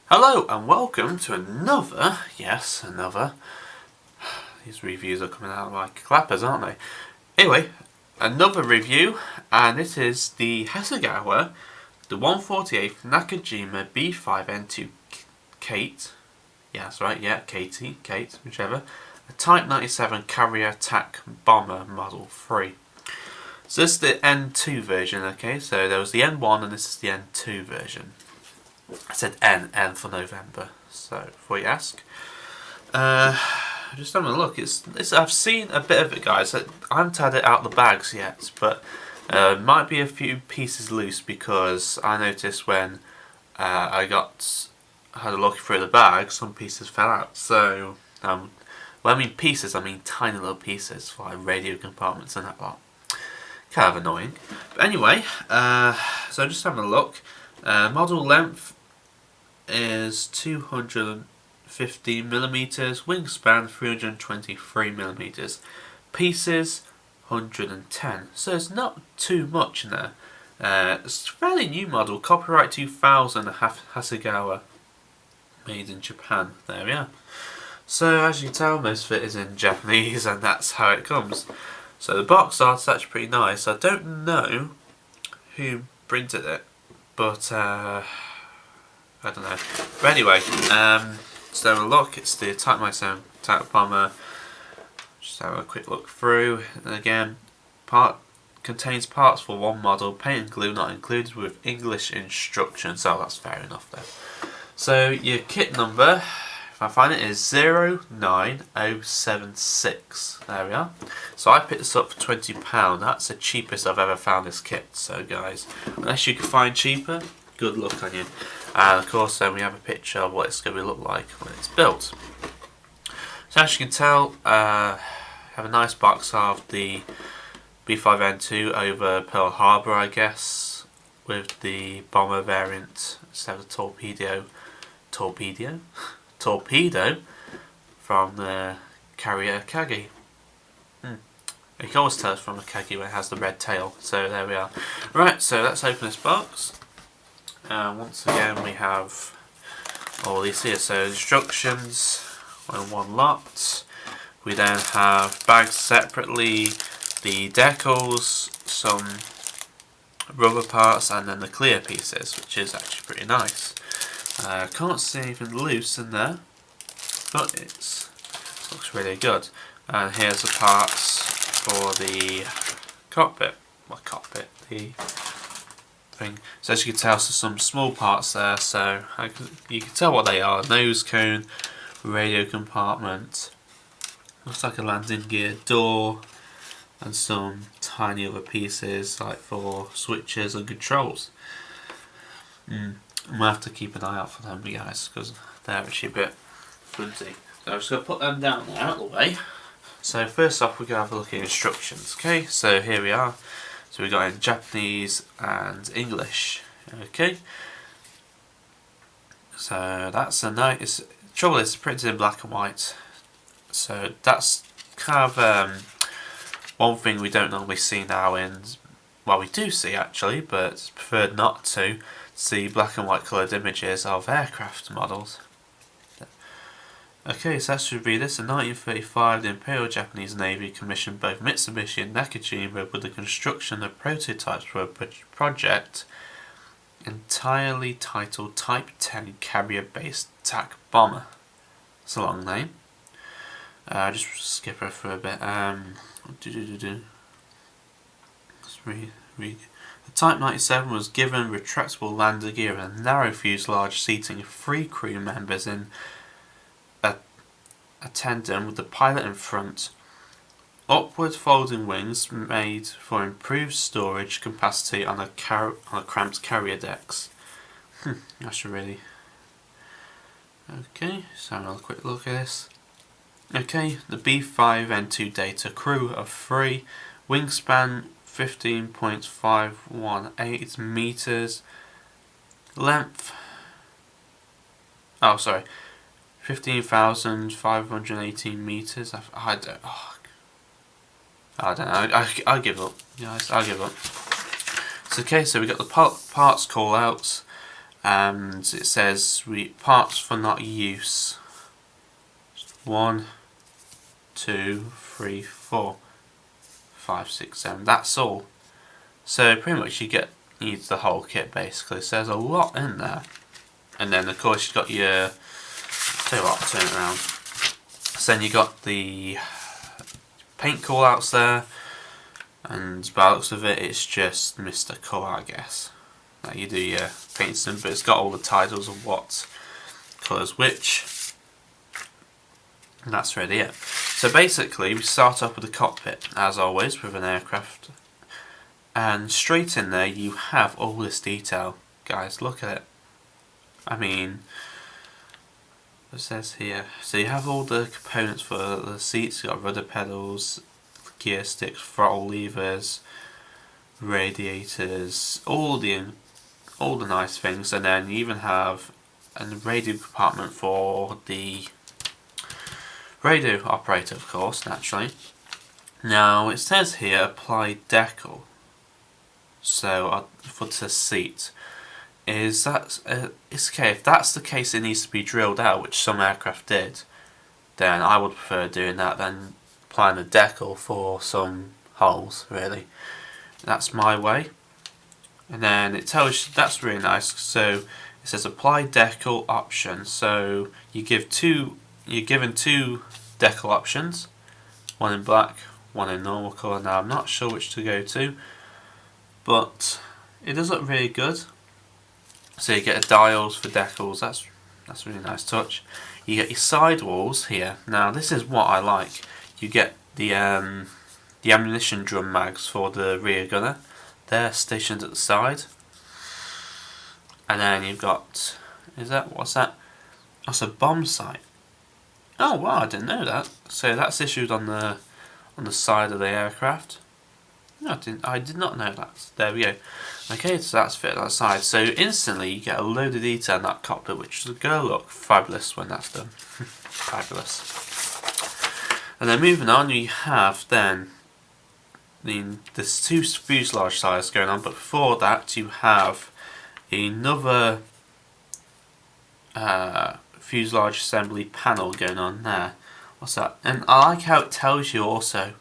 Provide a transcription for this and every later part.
Hello and welcome to another, these reviews are coming out like clappers, aren't they? Anyway, another review, and it is the Hasegawa, the 148th Nakajima B5N2 Kate, yeah that's right, yeah, Kate, whichever, a Type 97 Carrier Attack Bomber Model 3. So this is the N2 version, okay, so there was the N1 and this is the N2 version. I said N for November, so before you ask. Just having a look, I've seen a bit of it, guys. I haven't had it out the bags yet, but might be a few pieces loose because I noticed when I had a look through the bag, some pieces fell out. So, when I mean pieces, I mean tiny little pieces, like radio compartments and that lot. Kind of annoying. But anyway, so just having a look. Model length is 215 millimeters, wingspan 323 millimeters, pieces 110. So it's not too much in there. It's a fairly new model, copyright 2000, Hasegawa, made in Japan. There we are. So as you can tell, most of it is in Japanese, and that's how it comes. So the box art's actually pretty nice. I don't know who printed it, but I don't know. But anyway, so have a look. It's the Type 97 Attack Bomber. Just have a quick look through. And again, contains parts for one model. Paint and glue not included with English instructions. So that's fair enough then. So your kit number, if I find it, is 09076. There we are. So I picked this up for £20. That's the cheapest I've ever found this kit. So guys, unless you can find cheaper, good luck on you. And of course then we have a picture of what it's going to look like when it's built. So as you can tell, have a nice box of the B5N2 over Pearl Harbor, I guess, with the bomber variant instead of torpedo from the carrier Kagi. You can always tell it's from a Kagi when it has the red tail. So there we are. Right, so let's open this box. Once again we have all these here. So instructions in one lot. We then have bags separately, the decals, some rubber parts, and then the clear pieces, which is actually pretty nice. Can't see anything loose in there, but it looks really good. And here's the parts for the cockpit. The thing. So as you can tell, so some small parts there. So you can tell what they are: nose cone, radio compartment. Looks like a landing gear, door, and some tiny other pieces like for switches and controls. I'm gonna have to keep an eye out for them, guys, because they're actually a bit flimsy. So I'm just gonna put them down there out of the way. So first off, we're gonna have a look at instructions. Okay, so here we are. So we got in Japanese and English. Okay. So that's a nice. Trouble is, it's printed in black and white. So that's kind of one thing we don't normally see now in. Well, we do see actually, but preferred not to see black and white coloured images of aircraft models. Okay, so that should be this. In 1935, the Imperial Japanese Navy commissioned both Mitsubishi and Nakajima with the construction of prototypes for a project entirely titled Type 10 Carrier-Based Attack Bomber. It's a long name. Just skip her for a bit. Let's read. The Type 97 was given retractable landing gear and narrow fuselage seating 3 crew members in a tandem with the pilot in front. Upward folding wings made for improved storage capacity on a cramped carrier decks. That's really... Okay, so another quick look at this. Okay, the B5N2 data, crew of 3, wingspan 15.518 meters, length, 15,518 meters. I don't know. I'll give up, guys. I'll give up. So okay, so we got the parts call outs. and it says parts for not use. 1, 2, 3, 4, 5, 6, 7. That's all. So pretty much you need the whole kit basically. So there's a lot in there. And then of course you've got your, tell you what, turn it around. So then you got the paint callouts there, and by the looks of it, it's just Mr. Colour, I guess. Now you do your paints them, but it's got all the titles of what colours which. And that's really it. So basically, we start off with the cockpit, as always, with an aircraft. And straight in there, you have all this detail. Guys, look at it. I mean, it says here. So you have all the components for the seats. You've got rudder pedals, gear sticks, throttle levers, radiators, all the nice things. And then you even have a radio compartment for the radio operator, of course, naturally. Now it says here apply decal. So for the seat, it's okay. If that's the case, it needs to be drilled out, which some aircraft did. Then I would prefer doing that than applying a decal for some holes. Really, that's my way. And then it tells you, that's really nice. So it says apply decal option. So you're given two decal options, one in black, one in normal colour. Now I'm not sure which to go to, but it does look really good. So you get dials for decals. That's a really nice touch. You get your sidewalls here. Now this is what I like. You get the ammunition drum mags for the rear gunner. They're stationed at the side. And then you've got, what's that? That's a bomb sight. Oh wow, I didn't know that. So that's issued on the side of the aircraft. No, I did not know that. There we go. Okay, so that's fit on the side. So instantly you get a load of detail in that cockpit, which is going to look fabulous when that's done. Fabulous. And then moving on, you have then there's two fuselage sizes going on, but before that you have another fuselage assembly panel going on there. What's that? And I like how it tells you also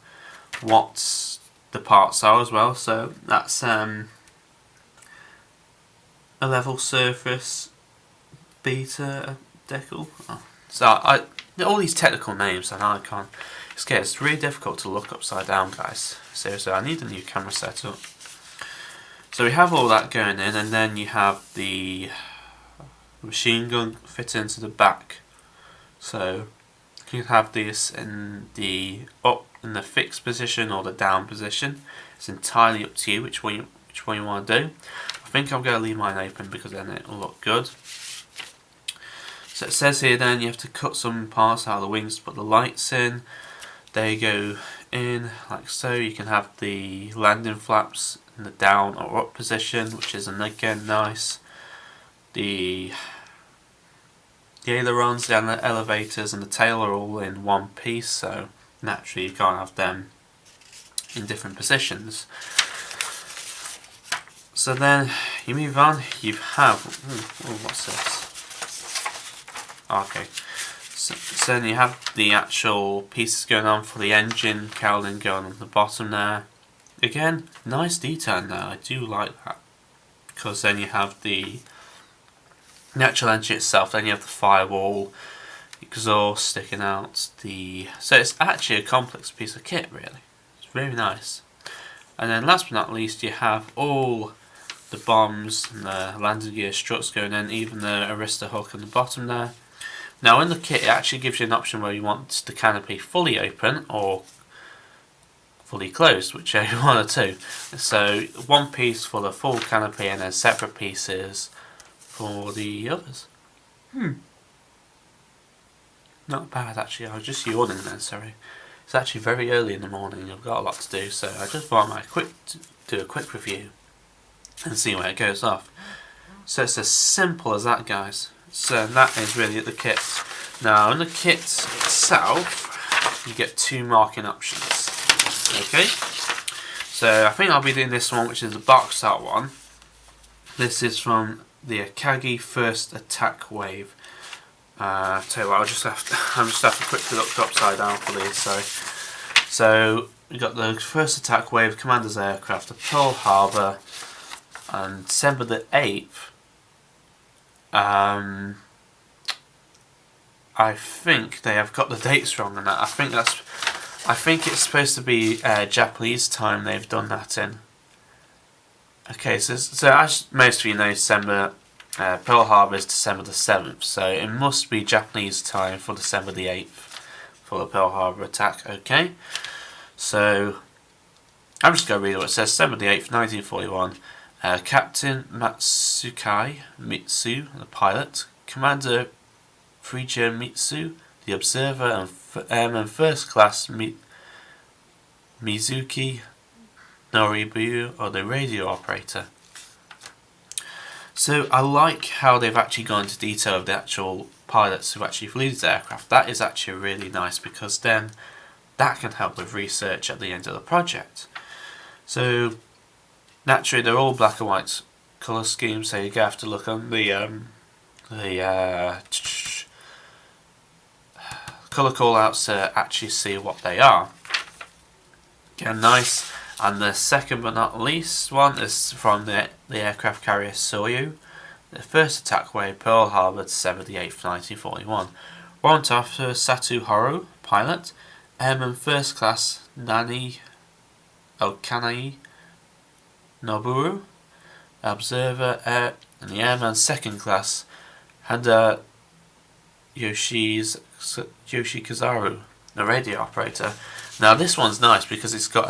what the parts are as well. So that's a level surface beta decal. Oh. So all these technical names, and I can't. It's really difficult to look upside down, guys. Seriously, I need a new camera setup. So we have all that going in, and then you have the machine gun fit into the back. So you can have this in the up in the fixed position or the down position. It's entirely up to you which one you want to do. I think I'm going to leave mine open because then it will look good. So it says here then you have to cut some parts out of the wings to put the lights in. They go in like so. You can have the landing flaps in the down or up position, which is again nice. The ailerons, the elevators and the tail are all in one piece, so naturally you can't have them in different positions. So then you move on, you have, what's this? Okay, so then you have the actual pieces going on for the engine cowling going on the bottom there. Again, nice detail there, I do like that. Because then you have the actual engine itself, then you have the firewall, exhaust sticking out, so it's actually a complex piece of kit really. It's really nice. And then last but not least you have all the bombs and the landing gear struts going in, even the Arista hook on the bottom there. Now in the kit it actually gives you an option where you want the canopy fully open or fully closed, whichever one or two. So one piece for the full canopy and then separate pieces for the others. Not bad actually, I was just yawning then, sorry. It's actually very early in the morning, I've got a lot to do, so I just thought I might do a quick review and see where it goes off. So it's as simple as that, guys. So that is really the kit. Now in the kit itself, you get two marking options. Okay, so I think I'll be doing this one, which is the boxed out one. This is from the Akagi first attack wave. Tell you what, I'm just have to quickly look upside down for these. So we got the first attack wave, Commander's aircraft, the Pearl Harbor, and December the 8th. I think they have got the dates wrong on that. I think it's supposed to be Japanese time they've done that in. Okay, so as most of you know, Pearl Harbor is December the 7th, so it must be Japanese time for December the 8th for the Pearl Harbor attack. Okay, so I'm just going to read what it says. December the 8th, 1941. Captain Matsukai Mitsu, the pilot, Commander Frijo Mitsu, the observer, and Airman First Class Mizuki Noribu, or the radio operator. So I like how they've actually gone into detail of the actual pilots who actually flew this aircraft. That is actually really nice, because then that can help with research at the end of the project. So naturally they're all black and white colour schemes, so you have to look on the colour callouts to actually see what they are. Again, nice. And the second but not least one is from the aircraft carrier Soryu. The first attack wave, Pearl Harbor, December the 8th, 1941. Warrant Officer Satu Haru, pilot. Airman First Class Kanai Noburu, observer, and the Airman Second Class Handa Yoshikazaru, the radio operator. Now this one's nice because it's got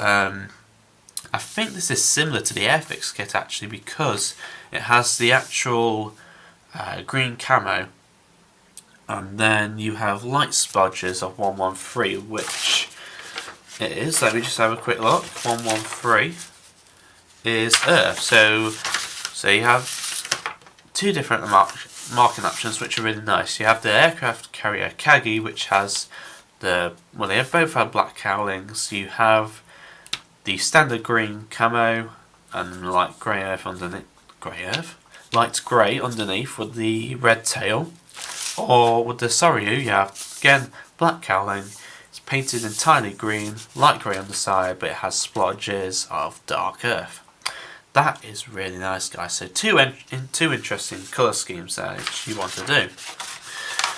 I think this is similar to the Airfix kit actually, because it has the actual green camo, and then you have light splodges of 113, which it is. Let me just have a quick look. 113 is Earth, so you have two different marking options which are really nice. You have the aircraft carrier Akagi, which has they both have black cowlings. You have the standard green camo and light grey earth underneath. Light grey underneath with the red tail. Or with the Soryu, you have again black cowling. It's painted entirely green, light grey on the side, but it has splodges of dark earth. That is really nice, guys. So two interesting colour schemes there which you want to do.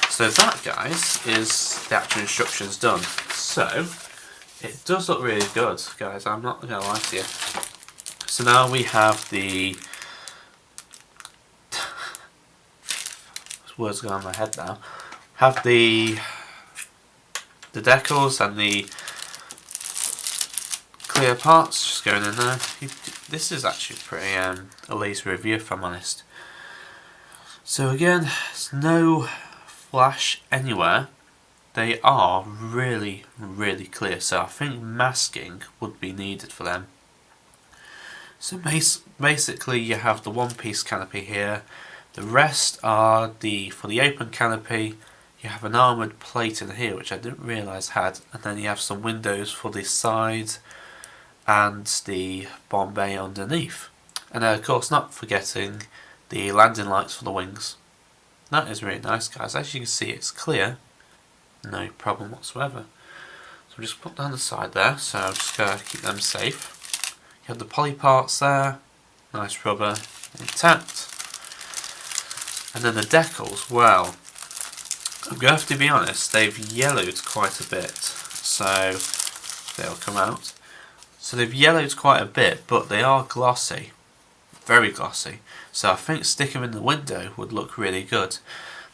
So that, guys, is the actual instructions done. So it does look really good, guys. I'm not going to lie to you. So now we have the words going on my head now. Have the decals and the clear parts just going in there. This is actually pretty a lazy review, if I'm honest. So again, there's no flash anywhere. They are really, really clear, so I think masking would be needed for them. So basically you have the one-piece canopy here. The rest are for the open canopy. You have an armoured plate in here, which I didn't realise had, and then you have some windows for the side and the bomb bay underneath. And of course, not forgetting the landing lights for the wings. That is really nice, guys. As you can see, it's clear. No problem whatsoever. So I'll just put down the side there, so I'm just going to keep them safe. You have the poly parts there, nice rubber, intact. And then the decals, well, I'm going to have to be honest, they've yellowed quite a bit, so they'll come out. So they've yellowed quite a bit, but they are glossy, very glossy. So I think sticking them in the window would look really good.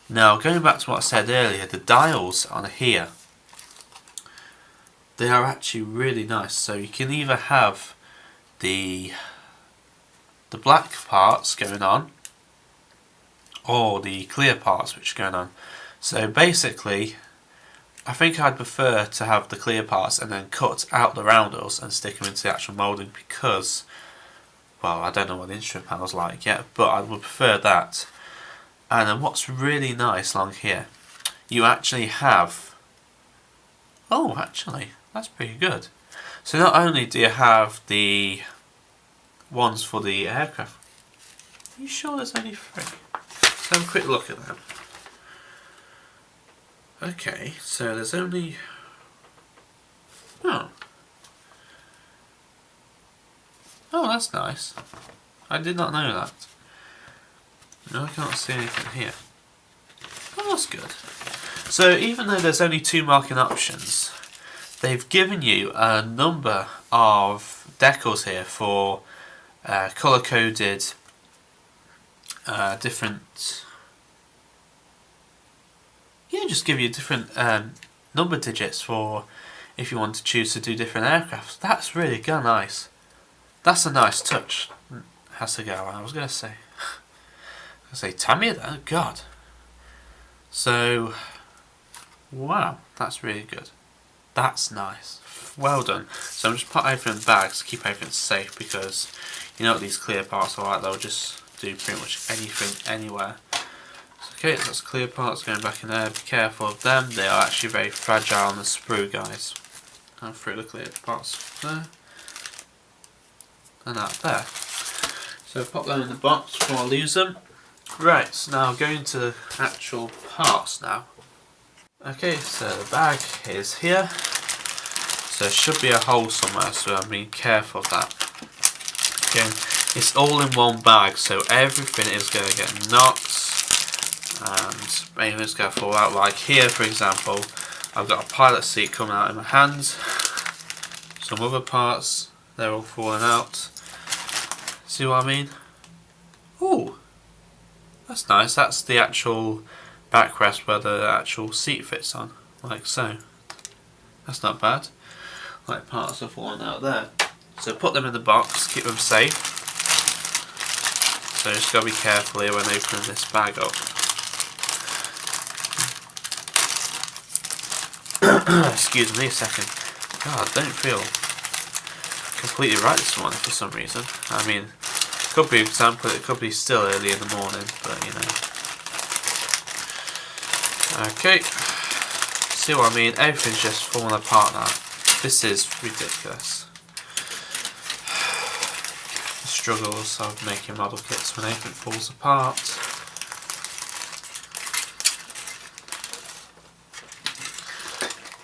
Now, going back to what I said earlier, the dials on here, they are actually really nice. So you can either have the black parts going on, or the clear parts which are going on. So basically, I think I'd prefer to have the clear parts and then cut out the roundels and stick them into the actual moulding, because, well, I don't know what the instrument panel's like yet, but I would prefer that. And then what's really nice along here, you actually have, oh, actually, that's pretty good. So not only do you have the ones for the aircraft Are you sure there's only 3? Let's have a quick look at them. Okay, so there's only... Oh. Oh, that's nice. I did not know that. No, I can't see anything here. Oh, that's good. So even though there's only 2 marking options, they've given you a number of decals here for colour-coded different... Yeah, just give you different number digits for if you want to choose to do different aircraft. That's really nice. That's a nice touch, Hasegawa. I was going to say Tamiya there, God. So, wow, that's really good. That's nice. Well done. So I'm just putting everything in bags to keep everything safe, because you know what these clear parts are like, they'll just do pretty much anything, anywhere. Okay, so that's clear parts going back in there. Be careful of them, they are actually very fragile on the sprue, guys. And through the clear parts there. And out there. So pop them in the box before I lose them. Right, so now going to the actual parts now. Okay, so the bag is here. So there should be a hole somewhere, so I'm being careful of that. Okay, it's all in one bag, so everything is going to get knocked and everything's going to fall out. Like here, for example, I've got a pilot seat coming out in my hands. Some other parts, they're all falling out. See what I mean? Ooh, that's nice. That's the actual backrest where the actual seat fits on, like so. That's not bad. Like parts are falling out there. So put them in the box, keep them safe. So just gotta be careful here when opening this bag up. Excuse me a second. God, I don't feel completely right this morning for some reason. I mean, could be example, it could be still early in the morning, but you know. Okay, see what I mean? Everything's just falling apart now. This is ridiculous. The struggles of making model kits when everything falls apart.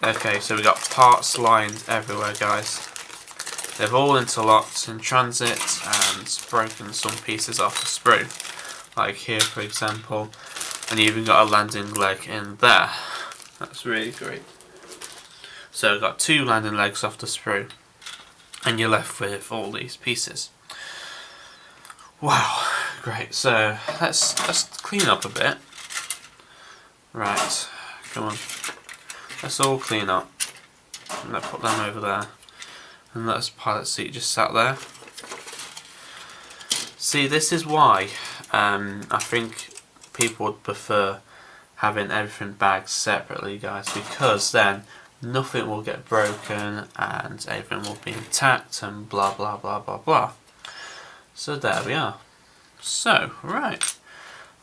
Okay, so we got parts lined everywhere, guys. They've all interlocked in transit and broken some pieces off the sprue. Like here, for example. And you even got a landing leg in there. That's really great. So I've got 2 landing legs off the sprue. And you're left with all these pieces. Wow, great. So let's clean up a bit. Right, come on. Let's all clean up. And let's put them over there. And let this pilot seat just sat there. See, this is why I think people would prefer having everything bagged separately, guys, because then nothing will get broken and everything will be intact and blah blah blah blah blah. So there we are. So, right.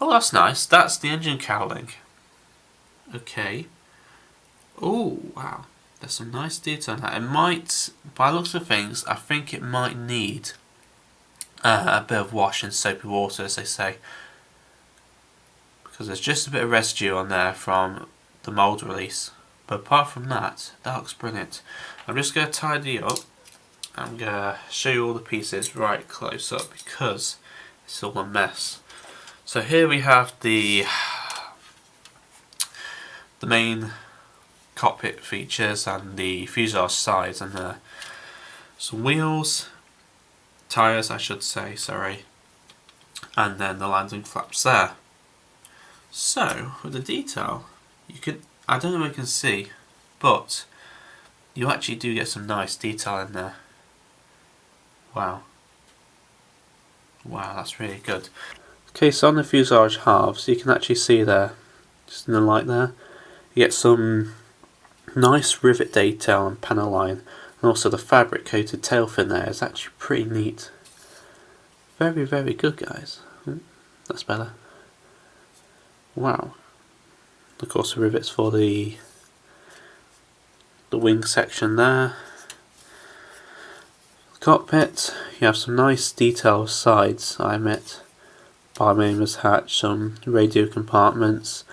Oh, that's nice. That's the engine cowling. Okay. Oh, wow. There's some nice detail in that. It might, by the looks of things, I think it might need a bit of wash in soapy water, as they say. Because there's just a bit of residue on there from the mould release. But apart from that, that looks brilliant. I'm just going to tidy up. I'm going to show you all the pieces right close up because it's all a mess. So here we have the main cockpit features and the fuselage sides and some wheels, tyres I should say, sorry, and then the landing flaps there. So with the detail, you can, I don't know if you can see, but you actually do get some nice detail in there. Wow. Wow, that's really good. Okay, so on the fuselage halves, you can actually see there, just in the light there, you get some nice rivet detail and panel line, and also the fabric coated tail fin there is actually pretty neat. Very, very good, guys. That's better. Wow. Of course, the rivets for the wing section there. Cockpit, you have some nice detailed sides, I admit, bomb aimer's hatch, some radio compartments,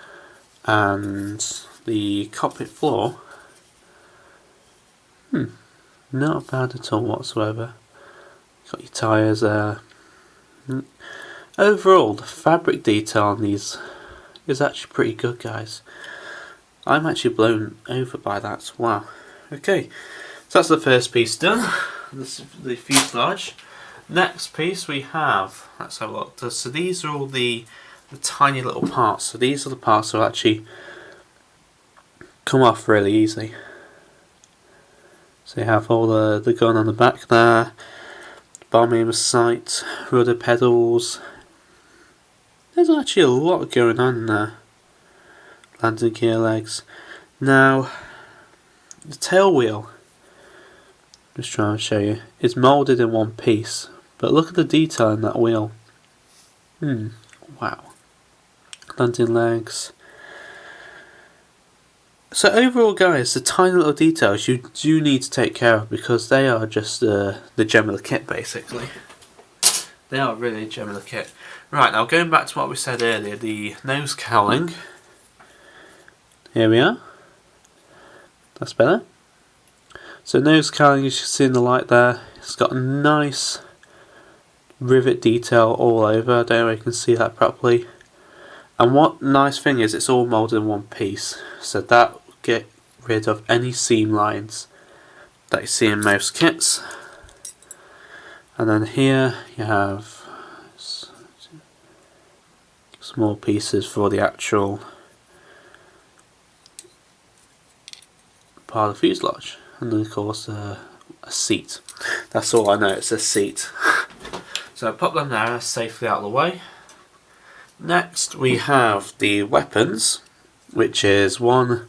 and the cockpit floor. Not bad at all whatsoever. Got your tyres there. Overall, the fabric detail on these is actually pretty good, guys. I'm actually blown over by that. Wow. Okay, so that's the first piece done. This is the fuselage. Next piece we have, let's have a look. So these are all the tiny little parts. So these are the parts that actually come off really easy. So you have all the gun on the back there, bomb aimer sight, rudder pedals. There's actually a lot going on there. Landing gear legs. Now, the tail wheel, just trying to show you, is moulded in one piece. But look at the detail in that wheel. Wow. Landing legs. So overall, guys, the tiny little details you do need to take care of, because they are just the gem of the kit, basically. They are really a gem of the kit. Right, now going back to what we said earlier, the nose cowling. Here we are. That's better. So nose cowling, as you can see in the light there, it's got a nice rivet detail all over. I don't know if you can see that properly. And what nice thing is, it's all moulded in one piece. So that will get rid of any seam lines that you see in most kits. And then here you have small pieces for the actual part of the fuselage. And then of course a seat. That's all I know, it's a seat. So I pop them there safely out of the way. Next we have the weapons, which is one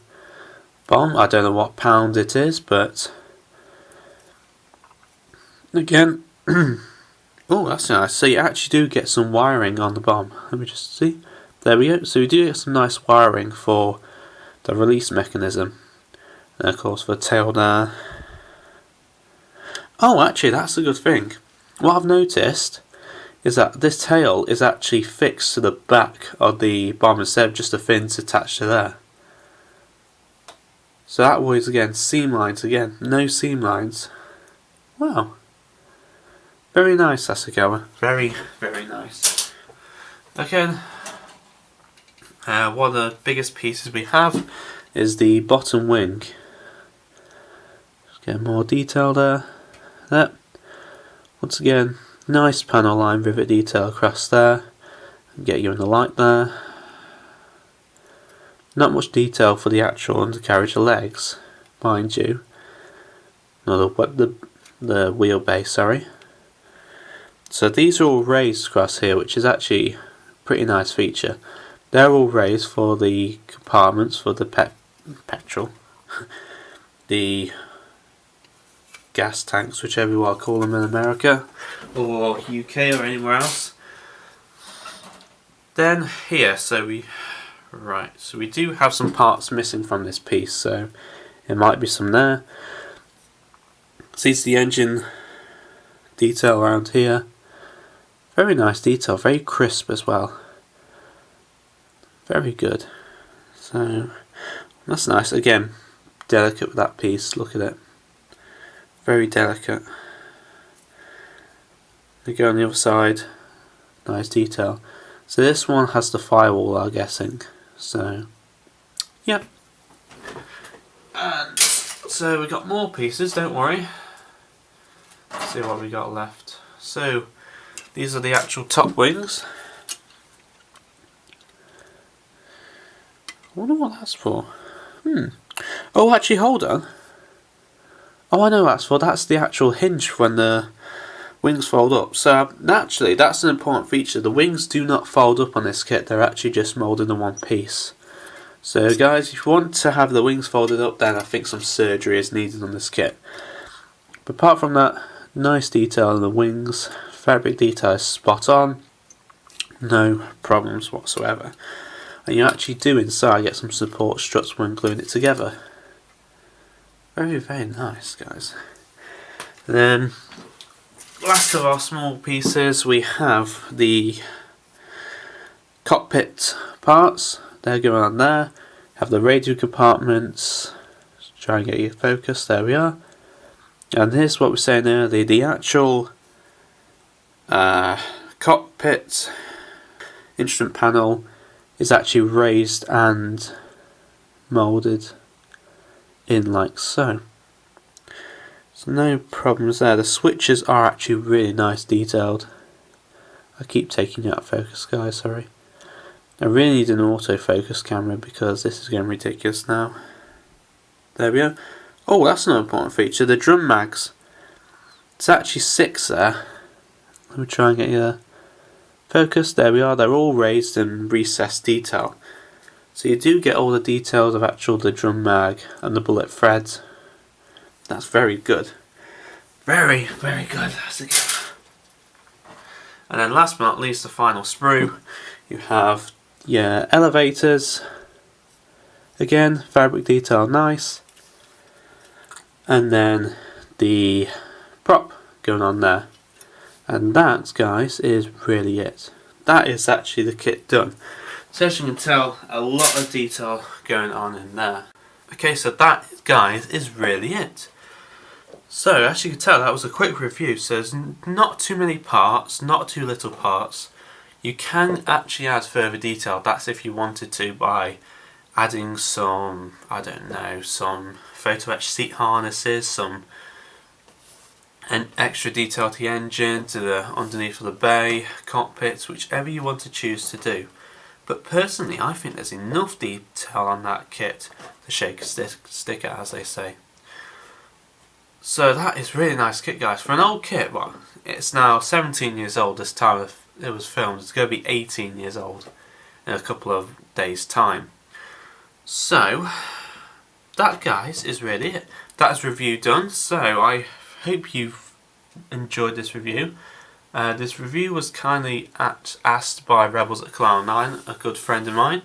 bomb. I don't know what pound it is, but again, oh, that's nice. So you actually do get some wiring on the bomb. Let me just see. There we go. So we do get some nice wiring for the release mechanism. And of course for the tail there. Oh, actually that's a good thing. What I've noticed is that this tail is actually fixed to the back of the bomb instead of just the fins attached to there. So that avoids, again, seam lines again. No seam lines. Wow. Very nice, Hasegawa. Very, very nice. Again, one of the biggest pieces we have is the bottom wing. Just get more detail there. There. Once again, nice panel line rivet detail across there. Get you in the light there. Not much detail for the actual undercarriage legs, mind you. No, the wheelbase, sorry. So these are all raised across here, which is actually a pretty nice feature. They're all raised for the compartments for the petrol, the gas tanks, whichever you want to call them in America or UK or anywhere else. Then here, so we do have some parts missing from this piece, so it might be some there. See, it's the engine detail around here. Very nice detail, very crisp as well. Very good. So that's nice. Again, delicate with that piece. Look at it. Very delicate. We go on the other side. Nice detail. So this one has the firewall, I'm guessing. So, yep. And so we got more pieces. Don't worry. Let's see what we got left. So these are the actual top wings. I wonder what that's for. Oh, actually, hold on. Oh, I know what that's for. That's the actual hinge when the wings fold up. So naturally, that's an important feature. The wings do not fold up on this kit. They're actually just moulded in one piece. So guys, if you want to have the wings folded up, then I think some surgery is needed on this kit. But apart from that, nice detail in the wings. Fabric detail is spot on. No problems whatsoever. And you actually do inside get some support struts when gluing it together. Very, very nice, guys. And then, last of our small pieces, we have the cockpit parts, they're going on there. Have the radio compartments. Let's try and get you focused. There we are. And here's what we were saying earlier, the actual cockpit instrument panel is actually raised and moulded in like so. So no problems there. The switches are actually really nice detailed. I keep taking you out of focus, guys, sorry. I really need an autofocus camera because this is getting ridiculous now. There we go. Oh, that's another important feature, the drum mags. It's actually 6 there. Let me try and get you focused. There we are, they're all raised and recessed detail. So you do get all the details of the drum mag and the bullet threads. That's very good. Very, very good. And then last but not least, the final sprue. You have your elevators. Again, fabric detail nice. And then the prop going on there. And that, guys, is really it. That is actually the kit done. So as you can tell, a lot of detail going on in there. Okay, so that, guys, is really it. So as you can tell, that was a quick review. So there's not too many parts, not too little parts. You can actually add further detail. That's if you wanted to, by adding some, I don't know, some photo etch seat harnesses, some extra detail to the engine, to the underneath of the bay, cockpits, whichever you want to choose to do. But personally, I think there's enough detail on that kit to shake a stick at, as they say. So that is really nice kit, guys. For an old kit, well, it's now 17 years old this time it was filmed. It's going to be 18 years old in a couple of days' time. So that, guys, is really it. That is review done. So I hope you've enjoyed this review. This review was kindly asked by Rebelsatcloudnine, a good friend of mine.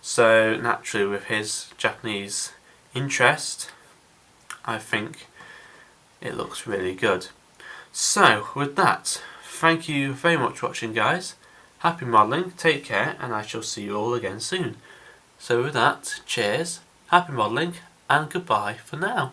So naturally, with his Japanese interest, I think it looks really good. So with that, thank you very much for watching, guys. Happy modelling, take care, and I shall see you all again soon. So with that, cheers, happy modelling, and goodbye for now.